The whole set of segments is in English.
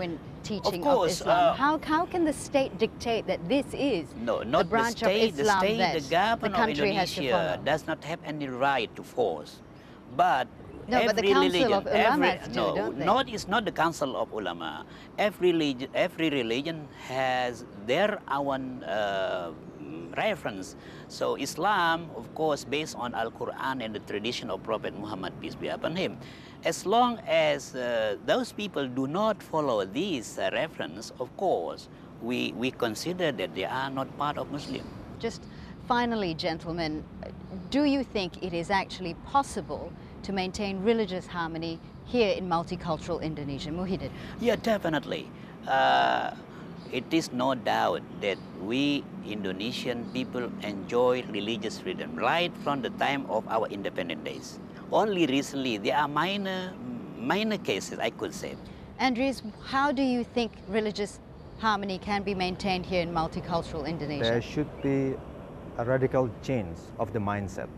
when teaching of Islam. How can the state dictate that this is the branch of Islam that the government the country of Indonesia does not have any right to force. But no, but the Council of Ulama don't they? It's not the Council of Ulama. Every religion has their own reference. So Islam, of course, based on Al-Quran and the tradition of Prophet Muhammad, peace be upon him. As long as those people do not follow these reference, of course, we consider that they are not part of Muslim. Just finally, gentlemen, do you think it is actually possible to maintain religious harmony here in multicultural Indonesia? Muhyiddin? Yeah, definitely. It is no doubt that we Indonesian people enjoy religious freedom right from the time of our independent days. Only recently there are minor cases, I could say. Andres, how do you think religious harmony can be maintained here in multicultural Indonesia? There should be a radical change of the mindset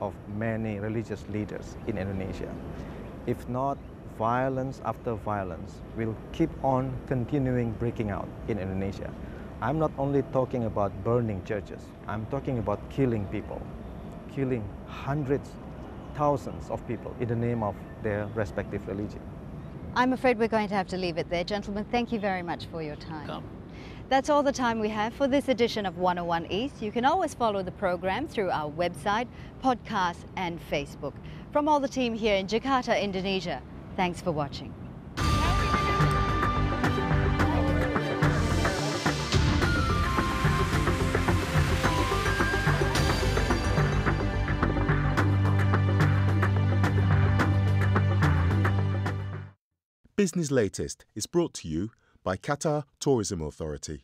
of many religious leaders in Indonesia. If not, violence after violence will keep on continuing breaking out in Indonesia. I'm not only talking about burning churches, I'm talking about killing people, killing hundreds, thousands of people in the name of their respective religion. I'm afraid we're going to have to leave it there. Gentlemen, thank you very much for your time. Come. That's all the time we have for this edition of 101 East. You can always follow the program through our website, podcast and Facebook. From all the team here in Jakarta, Indonesia, thanks for watching. Business Latest is brought to you by Qatar Tourism Authority.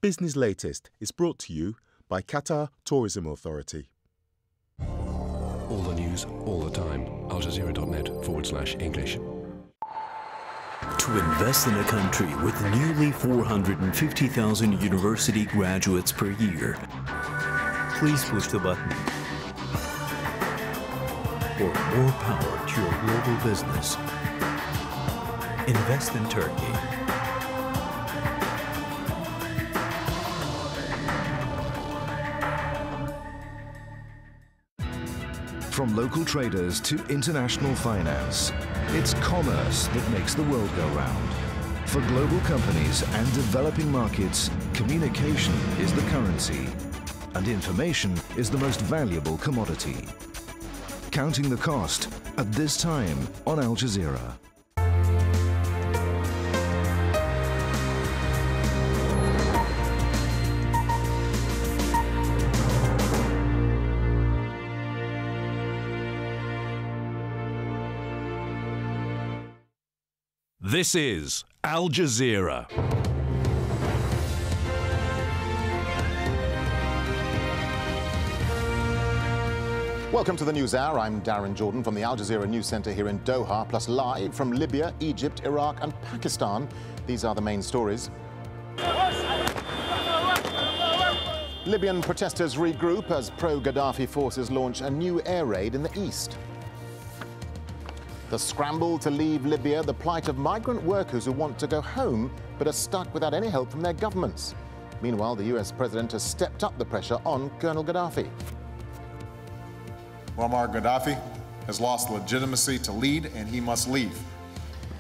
Business Latest is brought to you by Qatar Tourism Authority. All the news, all the time. AlJazeera.net/English. To invest in a country with nearly 450,000 university graduates per year, please push the button. For more power to your global business, invest in Turkey. From local traders to international finance, it's commerce that makes the world go round. For global companies and developing markets, communication is the currency, and information is the most valuable commodity. Counting the cost at this time on Al Jazeera. This is Al Jazeera. Welcome to the News Hour. I'm Darren Jordan from the Al Jazeera News Centre here in Doha, plus live from Libya, Egypt, Iraq and Pakistan. These are the main stories. Libyan protesters regroup as pro-Gaddafi forces launch a new air raid in the east. The scramble to leave Libya, the plight of migrant workers who want to go home but are stuck without any help from their governments. Meanwhile, the US president has stepped up the pressure on Colonel Gaddafi. Muammar Gaddafi has lost legitimacy to lead, and he must leave.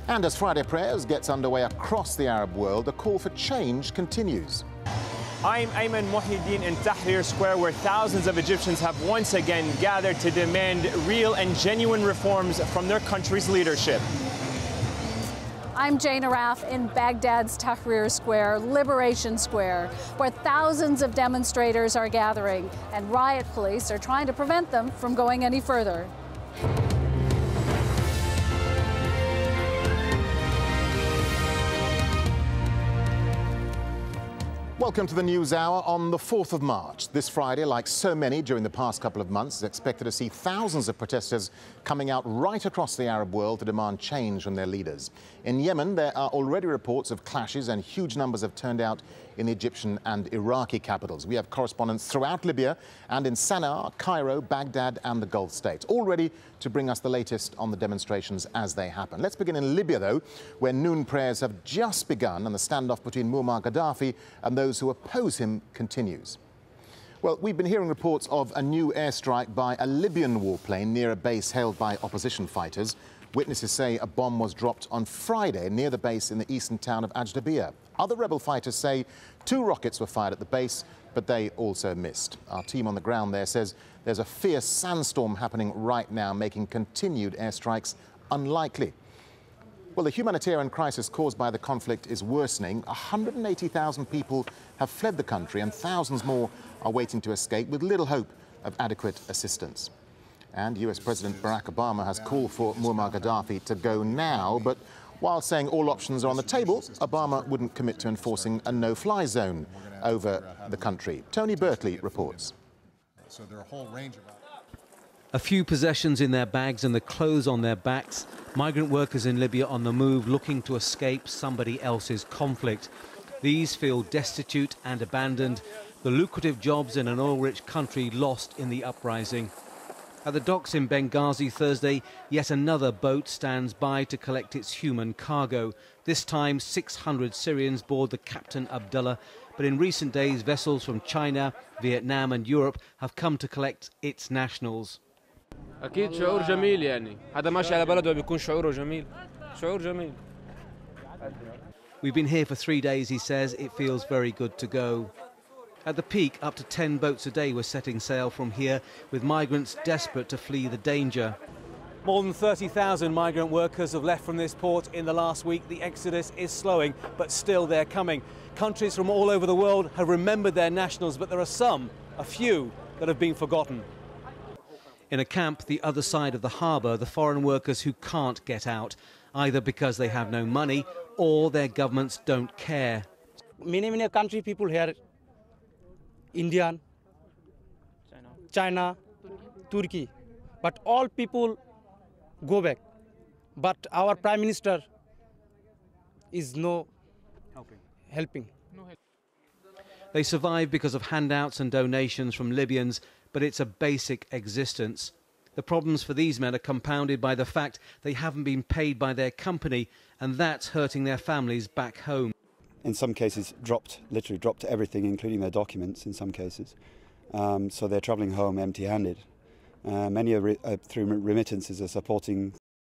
And as Friday prayers gets underway across the Arab world, the call for change continues. I'm Ayman Muhyiddin in Tahrir Square, where thousands of Egyptians have once again gathered to demand real and genuine reforms from their country's leadership. I'm Jane Araf in Baghdad's Tahrir Square, Liberation Square, where thousands of demonstrators are gathering, and riot police are trying to prevent them from going any further. Welcome to the News Hour on the 4th of March. This Friday, like so many during the past couple of months, is expected to see thousands of protesters coming out right across the Arab world to demand change from their leaders. In Yemen, there are already reports of clashes, and huge numbers have turned out in the Egyptian and Iraqi capitals. We have correspondents throughout Libya and in Sana'a, Cairo, Baghdad and the Gulf states, all ready to bring us the latest on the demonstrations as they happen. Let's begin in Libya, though, where noon prayers have just begun and the standoff between Muammar Gaddafi and those who oppose him continues. Well, we've been hearing reports of a new airstrike by a Libyan warplane near a base held by opposition fighters. Witnesses say a bomb was dropped on Friday near the base in the eastern town of AlJazeera. Other rebel fighters say 2 rockets were fired at the base, but they also missed. Our team on the ground there says there's a fierce sandstorm happening right now, making continued airstrikes unlikely. Well, the humanitarian crisis caused by the conflict is worsening. 180,000 people have fled the country and thousands more are waiting to escape with little hope of adequate assistance. And US President Barack Obama has called for Muammar Gaddafi to go now, but while saying all options are on the table, Obama wouldn't commit to enforcing a no-fly zone over the country. Tony Bertley reports. So there are a whole range of... A few possessions in their bags and the clothes on their backs. Migrant workers in Libya on the move looking to escape somebody else's conflict. These feel destitute and abandoned. The lucrative jobs in an oil-rich country lost in the uprising. At the docks in Benghazi Thursday, yet another boat stands by to collect its human cargo. This time, 600 Syrians board the Captain Abdullah. But in recent days, vessels from China, Vietnam and Europe have come to collect its nationals. أكيد شعور جميل يعني هذا ماشي على بلده بيكون شعوره جميل شعور جميل. We've been here for 3 days, he says. It feels very good to go. At the peak, up to 10 boats a day were setting sail from here, with migrants desperate to flee the danger. More than 30,000 migrant workers have left from this port in the last week. The exodus is slowing, but still they're coming. Countries from all over the world have remembered their nationals, but there are some, a few, that have been forgotten. In a camp the other side of the harbour, the foreign workers who can't get out, either because they have no money or their governments don't care. Many country people here, Indian, China, Turkey, but all people go back. But our Prime Minister is no helping. They survive because of handouts and donations from Libyans, but it's a basic existence. The problems for these men are compounded by the fact they haven't been paid by their company, and that's hurting their families back home. In some cases, literally dropped everything, including their documents in some cases. So they're travelling home empty-handed. Many are through remittances are supporting